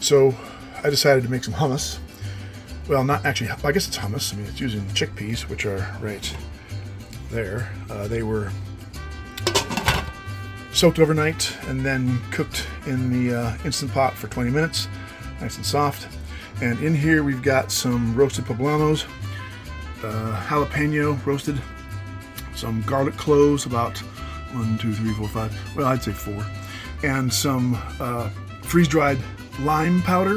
So I decided to make some hummus. Well, not actually, I guess it's hummus. I mean, it's using chickpeas, which are right there. They were soaked overnight and then cooked in the Instant Pot for 20 minutes, nice and soft. And in here we've got some roasted poblanos, jalapeno roasted, some garlic cloves, about 1, 2, 3, 4, 5, well, I'd say 4, and some freeze-dried lime powder,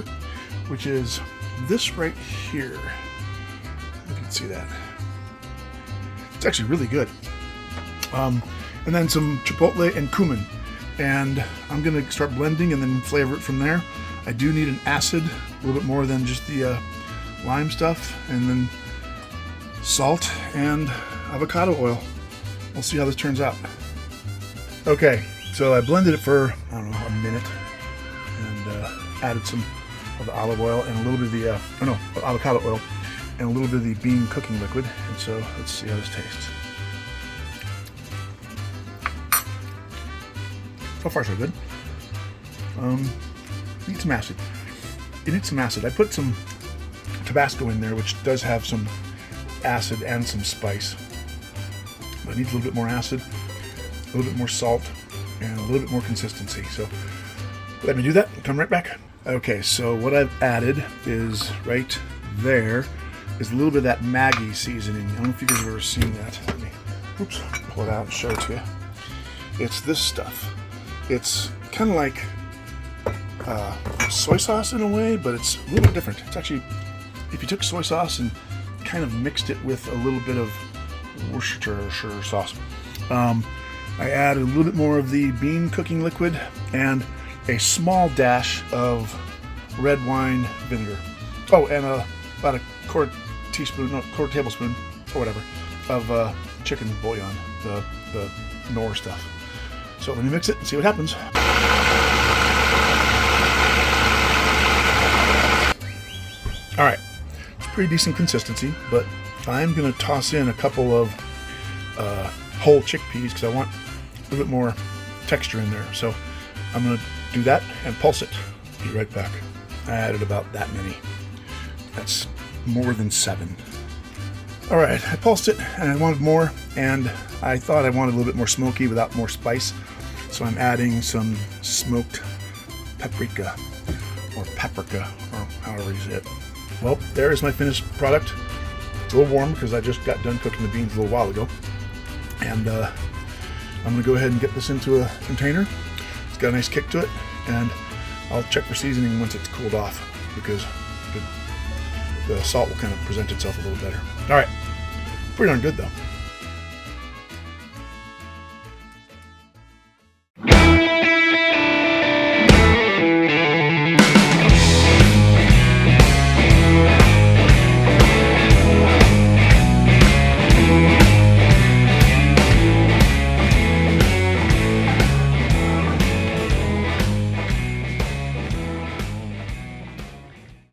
which is this right here. You can see that. It's actually really good. And then some chipotle and cumin. And I'm gonna start blending and then flavor it from there. I do need an acid, a little bit more than just the lime stuff, and then salt and avocado oil. We'll see how this turns out. Okay, so I blended it for, I don't know, a minute, and added some of the olive oil and a little bit of the, avocado oil, and a little bit of the bean cooking liquid. And so let's see how this tastes. So far so good. Need some acid. You need some acid. I put some Tabasco in there, which does have some acid and some spice. But it needs a little bit more acid, a little bit more salt, and a little bit more consistency. So let me do that and come right back. Okay, so what I've added is right there is a little bit of that Maggi seasoning. I don't know if you guys have ever seen that. Let me, pull it out and show it to you. It's this stuff. It's kind of like soy sauce in a way, but it's a little bit different. It's actually, if you took soy sauce and kind of mixed it with a little bit of Worcestershire sauce, I added a little bit more of the bean cooking liquid and a small dash of red wine vinegar. Oh, and about a quarter tablespoon or whatever of chicken bouillon, the Knorr stuff. So let me mix it and see what happens. All right, it's pretty decent consistency, but I'm gonna toss in a couple of whole chickpeas because I want a little bit more texture in there. So I'm gonna do that and pulse it. Be right back. I added about that many. That's more than 7. All right, I pulsed it and I wanted more, and I thought I wanted a little bit more smoky without more spice. So I'm adding some smoked paprika, or however you say it. Well, there is my finished product. It's a little warm because I just got done cooking the beans a little while ago. And I'm gonna go ahead and get this into a container. It's got a nice kick to it, and I'll check for seasoning once it's cooled off, because the salt will kind of present itself a little better. All right, pretty darn good though.